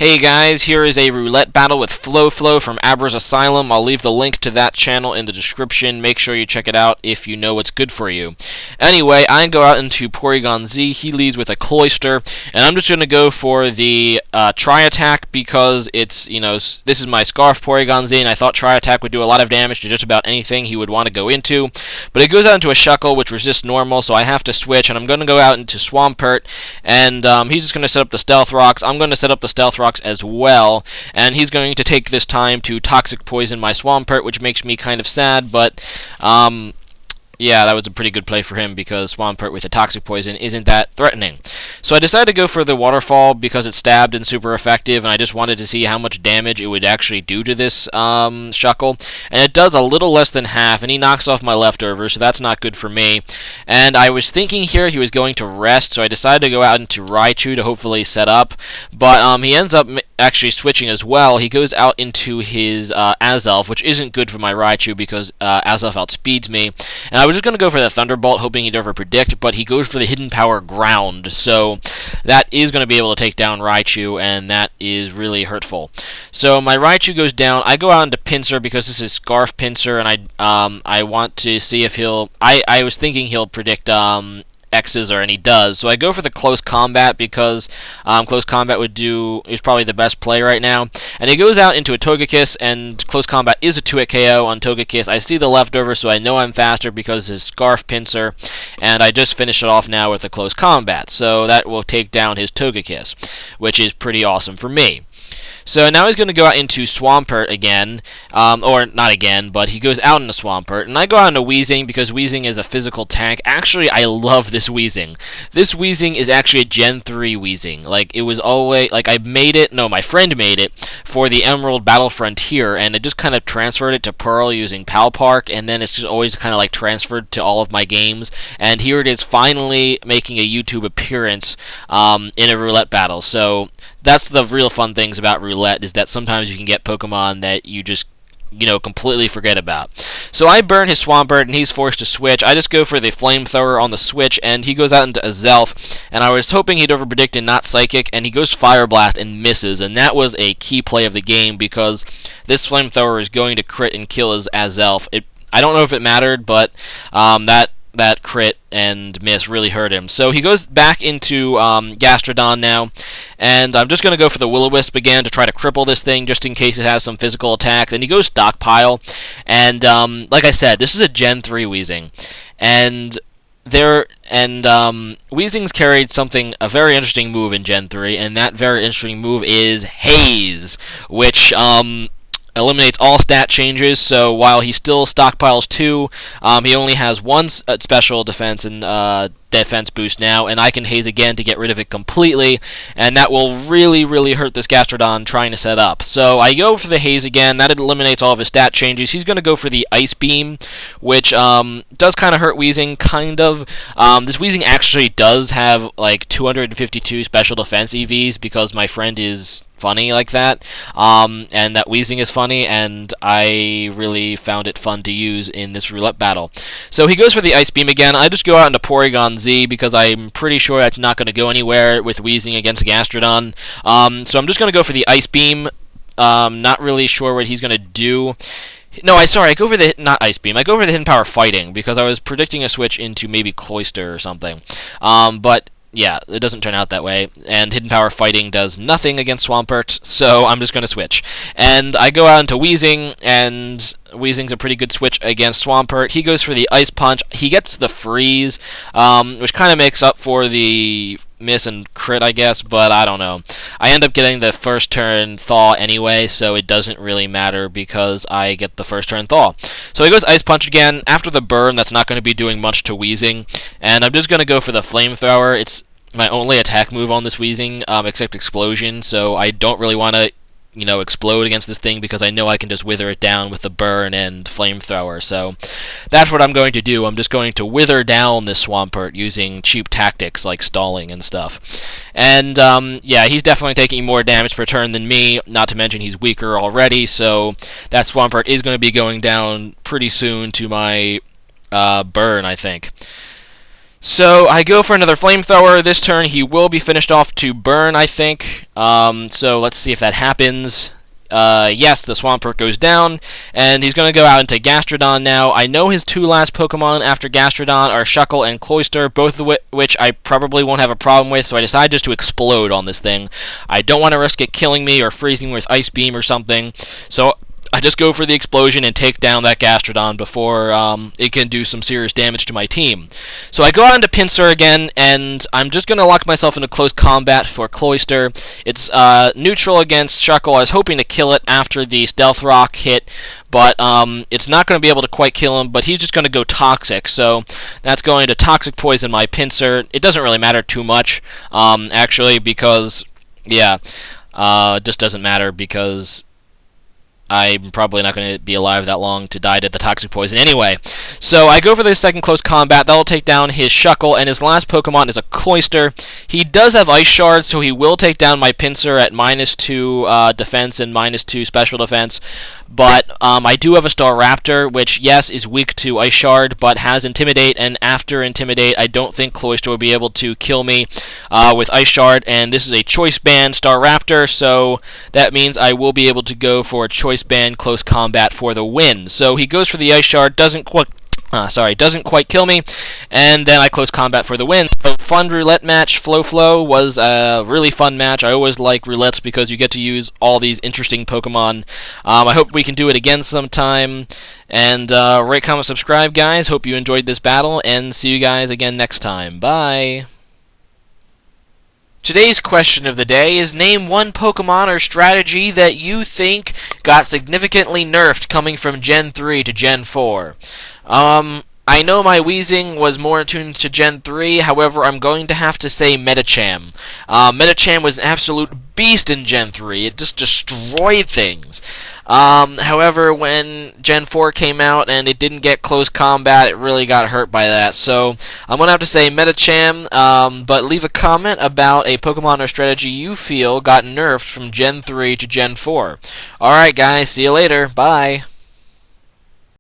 Hey guys, here is a roulette battle with FloFlo from Abras-Asylum. I'll leave the link to that channel in the description. Make sure you check it out if you know what's good for you. Anyway, I go out into porygon-z. He leads with a cloister, and I'm just going to go for the tri-attack because it's, this is my Scarf porygon-z, and I thought tri-attack would do a lot of damage to just about anything he would want to go into. But it goes out into a Shuckle, which resists normal, so I have to switch, and I'm going to go out into Swampert, and he's just going to set up the Stealth Rocks. I'm going to set up the Stealth Rocks as well, and he's going to take this time to Toxic Poison my Swampert, which makes me kind of sad, but yeah, that was a pretty good play for him because Swampert with a Toxic Poison isn't that threatening. So I decided to go for the Waterfall because it's stabbed and super effective, and I just wanted to see how much damage it would actually do to this Shuckle. And it does a little less than half, and he knocks off my leftovers, so that's not good for me. And I was thinking here he was going to rest, so I decided to go out into Raichu to hopefully set up. But he ends up actually switching as well. He goes out into his Azelf, which isn't good for my Raichu because Azelf outspeeds me. And I was just going to go for the Thunderbolt, hoping he'd over-predict, but he goes for the Hidden Power Ground, so that is going to be able to take down Raichu, and that is really hurtful. So my Raichu goes down. I go out into Pinsir because this is Scarf Pinsir, and I want to see if he'll... I was thinking he'll predict X's, and he does. So I go for the Close Combat because Close Combat is probably the best play right now. And he goes out into a Togekiss, and Close Combat is a 2-hit KO on Togekiss. I see the leftover, so I know I'm faster because his Scarf Pinsir, and I just finished it off now with a Close Combat. So that will take down his Togekiss, which is pretty awesome for me. So now he's going to go out into Swampert again, or not again, but he goes out into Swampert, and I go out into Weezing because Weezing is a physical tank. Actually, I love this Weezing. This Weezing is actually a Gen 3 Weezing. Like, it was always, like, my friend made it for the Emerald Battle Frontier, and it just kind of transferred it to Pearl using Pal Park, and then it's just always kind of, like, transferred to all of my games, and here it is finally making a YouTube appearance in a roulette battle. So that's the real fun things about roulette, is that sometimes you can get Pokemon that you just, completely forget about. So I burn his Swampert, and he's forced to switch. I just go for the Flamethrower on the switch, and he goes out into Azelf, and I was hoping he'd overpredict and not Psychic, and he goes Fire Blast and misses, and that was a key play of the game because this Flamethrower is going to crit and kill his Azelf. I don't know if it mattered, but that crit and miss really hurt him. So he goes back into Gastrodon now, and I'm just going to go for the Will-O-Wisp again to try to cripple this thing just in case it has some physical attacks. And he goes Stockpile, and like I said, this is a Gen 3 Weezing, and Weezing's carried a very interesting move in Gen 3, and that very interesting move is Haze, which eliminates all stat changes, so while he still stockpiles 2, he only has 1 special defense and defense boost now, and I can Haze again to get rid of it completely, and that will really, really hurt this Gastrodon trying to set up. So I go for the Haze again. That eliminates all of his stat changes. He's going to go for the Ice Beam, which does kind of hurt Weezing, kind of. This Weezing actually does have like 252 special defense EVs because my friend is funny like that, and that Weezing is funny, and I really found it fun to use in this roulette battle. So he goes for the Ice Beam again. I just go out into Porygon-Z because I'm pretty sure that's not going to go anywhere with Weezing against Gastrodon. So I'm just going to go for the Ice Beam. Not really sure what he's going to do. No, I go for the, not Ice Beam, I go for the Hidden Power Fighting because I was predicting a switch into maybe Cloister or something. But yeah, it doesn't turn out that way, and Hidden Power Fighting does nothing against Swampert, so I'm just going to switch. And I go out into Weezing, and Weezing's a pretty good switch against Swampert. He goes for the Ice Punch. He gets the Freeze, which kind of makes up for the miss and crit, I guess, but I don't know. I end up getting the first turn Thaw anyway, so it doesn't really matter because I get the first turn Thaw. So he goes Ice Punch again. After the burn, that's not going to be doing much to Weezing, and I'm just going to go for the Flamethrower. It's my only attack move on this Weezing, except Explosion, so I don't really want to explode against this thing because I know I can just wither it down with the burn and Flamethrower. So that's what I'm going to do. I'm just going to wither down this Swampert using cheap tactics like stalling and stuff. And yeah, he's definitely taking more damage per turn than me, not to mention he's weaker already, so that Swampert is going to be going down pretty soon to my burn, I think. So I go for another flamethrower. This turn he will be finished off to burn, I think. So let's see if that happens. Yes, the Swampert goes down, and he's going to go out into Gastrodon now. I know his two last Pokemon after Gastrodon are Shuckle and Cloyster, both of which I probably won't have a problem with, so I decided just to explode on this thing. I don't want to risk it killing me or freezing with Ice Beam or something, so I just go for the explosion and take down that Gastrodon before it can do some serious damage to my team. So I go out into Pinsir again, and I'm just going to lock myself into close combat for Cloyster. It's neutral against Shuckle. I was hoping to kill it after the Stealth Rock hit, but it's not going to be able to quite kill him, but he's just going to go Toxic. So that's going to Toxic Poison my Pinsir. It doesn't really matter too much, actually, because, yeah, it just doesn't matter because I'm probably not going to be alive that long to die to the Toxic Poison anyway. So I go for the second close combat. That'll take down his Shuckle, and his last Pokemon is a Cloyster. He does have Ice Shard, so he will take down my Pinsir at -2 defense and -2 special defense. But I do have a Staraptor, which, yes, is weak to Ice Shard, but has Intimidate, and after Intimidate, I don't think Cloyster will be able to kill me with Ice Shard, and this is a Choice Band Staraptor, so that means I will be able to go for a Choice Band close combat for the win. So he goes for the Ice Shard, doesn't quite kill me, and then I close combat for the win. So fun roulette match. FloFlo was a really fun match. I always like roulettes because you get to use all these interesting Pokemon. I hope we can do it again sometime. And rate, comment, subscribe, guys. Hope you enjoyed this battle, and see you guys again next time. Bye. Today's question of the day is, name one Pokemon or strategy that you think got significantly nerfed coming from Gen 3 to Gen 4. I know my Weezing was more attuned to Gen 3, however, I'm going to have to say Medicham. Medicham was an absolute beast in Gen 3. It just destroyed things. However, when Gen 4 came out and it didn't get close combat, it really got hurt by that. So, I'm going to have to say Medicham, but leave a comment about a Pokemon or strategy you feel got nerfed from Gen 3 to Gen 4. Alright guys, see you later. Bye.